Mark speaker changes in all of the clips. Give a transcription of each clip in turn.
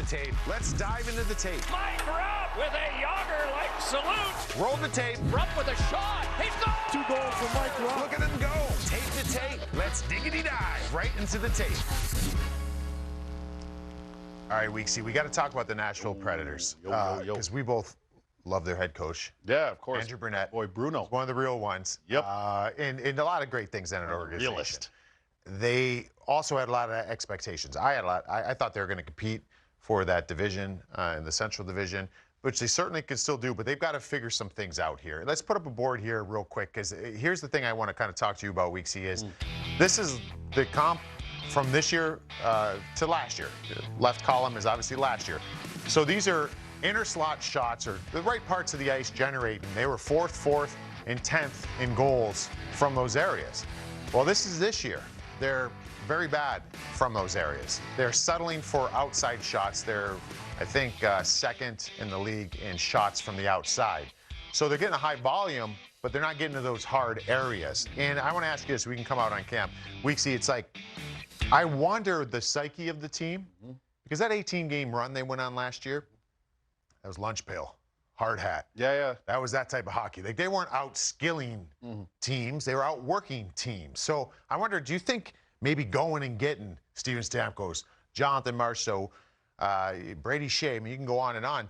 Speaker 1: tape. Let's dive into the tape.
Speaker 2: Mike Rupp with a Yager-like salute.
Speaker 1: Roll the tape.
Speaker 2: Rupp with a shot. He's gone.
Speaker 3: 2 goals for Mike Rupp.
Speaker 1: Look at him go. Tape to tape. Let's diggity dive right into the tape. All right, Weeksy, we got to talk about the Nashville Predators. Because we both love their head coach.
Speaker 4: Yeah, of course.
Speaker 1: Andrew Burnett.
Speaker 4: Boy, Bruno.
Speaker 1: One of the real ones.
Speaker 4: Yep.
Speaker 1: And a lot of great things in an organization.
Speaker 4: Realist.
Speaker 1: They also had a lot of expectations. I thought they were going to compete for that division in the Central Division, which they certainly could still do, but they've got to figure some things out here. Let's put up a board here real quick, because here's the thing I want to kind of talk to you about, Weeksy, is this is the comp from this year to last year. The left column is obviously last year. So these are inner slot shots, or the right parts of the ice generating. They were 4th, and 10th in goals from those areas. Well, this is this year. They're very bad from those areas. They're settling for outside shots. They're, I think, second in the league in shots from the outside. So they're getting a high volume, but they're not getting to those hard areas. And I want to ask you this, so we can come out on camp. Weeksy, it's like, I wonder the psyche of the team, because that 18-game run they went on last year, that was lunch pail, hard hat.
Speaker 4: Yeah.
Speaker 1: That was that type of hockey. Like, they weren't out-skilling teams. They were out-working teams. So I wonder, do you think maybe going and getting Steven Stamkos, Jonathan Marchessault, Brady Shea, I mean, you can go on and on.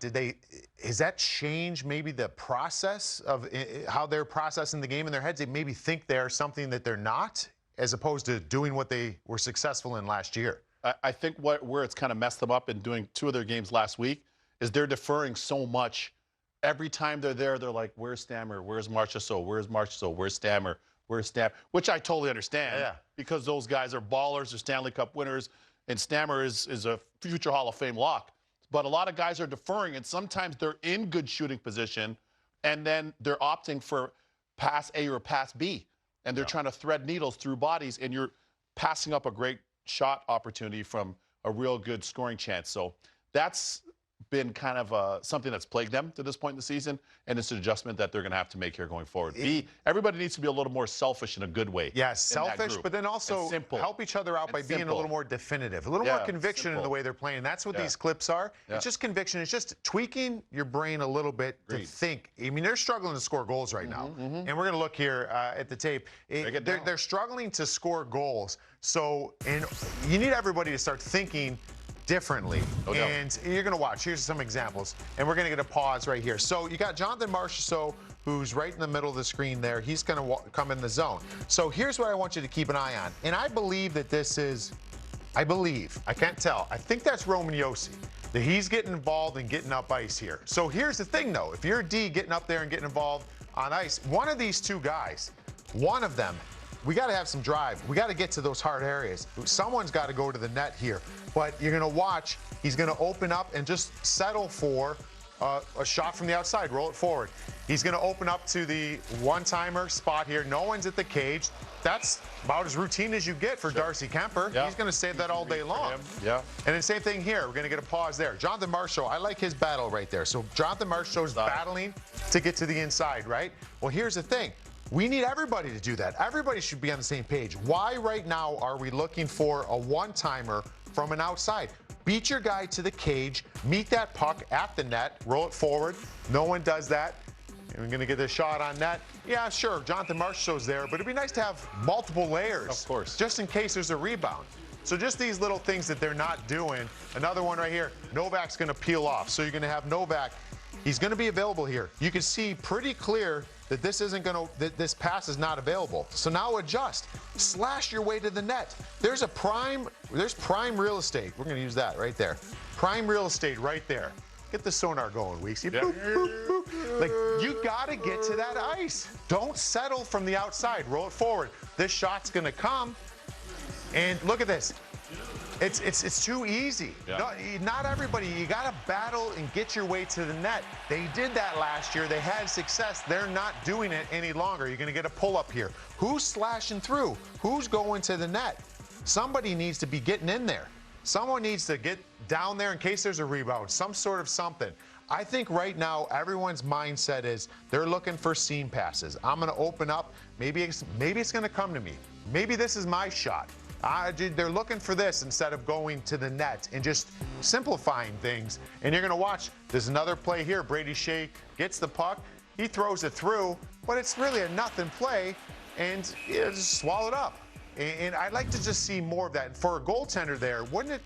Speaker 1: Has that changed maybe the process of how they're processing the game in their heads? They maybe think they're something that they're not, as opposed to doing what they were successful in last year?
Speaker 4: I think where it's kind of messed them up in doing 2 of their games last week is they're deferring so much. Every time they're there, they're like, where's Stammer? Where's Marchessault? Where's Marchessault? Where's Stammer? Where's Stammer? Which I totally understand, because those guys are ballers, they're Stanley Cup winners, and Stammer is a future Hall of Fame lock. But a lot of guys are deferring, and sometimes they're in good shooting position, and then they're opting for pass A or pass B, and they're trying to thread needles through bodies, and you're passing up a great shot opportunity from a real good scoring chance. So that's been kind of something that's plagued them to this point in the season, and it's an adjustment that they're going to have to make here going forward. Everybody needs to be a little more selfish in a good way.
Speaker 1: Yeah, selfish, but then also help each other out by being a little more definitive, a little more conviction in the way they're playing. That's what these clips are. It's just conviction. It's just tweaking your brain a little bit to think. I mean, they're struggling to score goals right now, and we're going to look here at the tape. They're struggling to score goals, so you need everybody to start thinking differently. And you're going to watch. Here's some examples. And we're going to get a pause right here. So you got Jonathan Marchessault, who's right in the middle of the screen there. He's going to come in the zone. So here's what I want you to keep an eye on. And I believe that this is, I can't tell. I think that's Roman Josi, that he's getting involved and getting up ice here. So here's the thing, though. If you're D getting up there and getting involved on ice, one of these 2 guys, one of them, we got to have some drive. We got to get to those hard areas. Someone's got to go to the net here. But you're going to watch. He's going to open up and just settle for a shot from the outside. Roll it forward. He's going to open up to the one-timer spot here. No one's at the cage. That's about as routine as you get for Darcy Kemper. He's going to save that all day long. And then same thing here. We're going to get a pause there. Jonathan Marchessault, I like his battle right there. So Jonathan Marchessault's battling to get to the inside, right? Well, here's the thing. We need everybody to do that. Everybody should be on the same page. Why right now are we looking for a one-timer from an outside? Beat your guy to the cage, meet that puck at the net, roll it forward. No one does that. And we're going to get the shot on net. Yeah, sure, Jonathan Marchessault's there, but it'd be nice to have multiple layers.
Speaker 4: Of course.
Speaker 1: Just in case there's a rebound. So just these little things that they're not doing. Another one right here. Novak's going to peel off. So you're going to have Novak. He's going to be available here. You can see pretty clear that this pass is not available. So now adjust. Slash your way to the net. There's prime real estate. We're going to use that right there. Prime real estate right there. Get the sonar going, Weeksy. Boop, boop, boop. Like, you got to get to that ice. Don't settle from the outside. Roll it forward. This shot's going to come. And look at this. It's too easy. Not everybody. You got to battle and get your way to the net. They did that last year. They had success. They're not doing it any longer. You're going to get a pull-up here. Who's slashing through? Who's going to the net? Somebody needs to be getting in there. Someone needs to get down there in case there's a rebound, some sort of something. I think right now everyone's mindset is they're looking for seam passes. I'm going to open up. Maybe it's going to come to me. Maybe this is my shot. They're looking for this instead of going to the net and just simplifying things. And you're going to watch. There's another play here. Brady Shea gets the puck. He throws it through, but it's really a nothing play, and just swallowed up. And I'd like to just see more of that. And for a goaltender there, wouldn't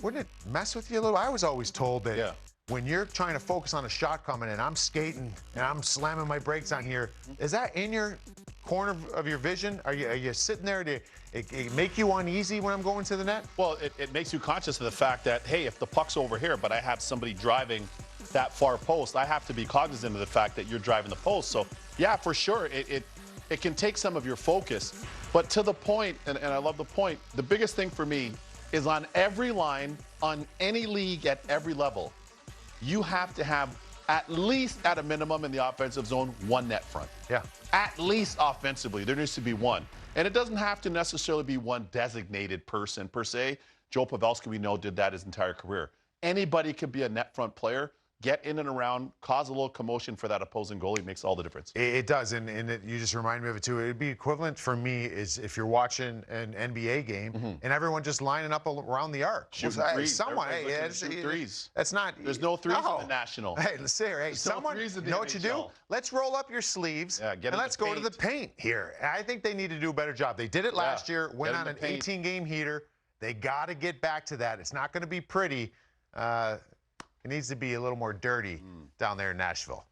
Speaker 1: it mess with you a little? I was always told that when you're trying to focus on a shot coming in, I'm skating and I'm slamming my brakes on here. Is that in your corner of your vision? Are you sitting there to it make you uneasy when I'm going to the net?
Speaker 4: Well, it makes you conscious of the fact that, hey, if the puck's over here, but I have somebody driving that far post, I have to be cognizant of the fact that you're driving the post. So, yeah, for sure, it can take some of your focus. But to the point, and I love the point, the biggest thing for me is on every line, on any league at every level, you have to have at least at a minimum in the offensive zone, one net front.
Speaker 1: Yeah.
Speaker 4: At least offensively, there needs to be one. And it doesn't have to necessarily be one designated person per se. Joe Pavelski, we know, did that his entire career. Anybody could be a net front player. Get in and around, cause a little commotion for that opposing goalie, makes all the difference.
Speaker 1: It does, and you just remind me of it too. It'd be equivalent for me is if you're watching an NBA game and everyone just lining up around the arc.
Speaker 4: Shooting threes.
Speaker 1: Someone,
Speaker 4: threes.
Speaker 1: That's not.
Speaker 4: There's no threes in the National.
Speaker 1: Hey, listen here. Hey, someone, you know what you do? Let's roll up your sleeves and let's go to the paint here. I think they need to do a better job. They did it last year. Went on an 18-game heater. They got to get back to that. It's not going to be pretty. It needs to be a little more dirty down there in Nashville.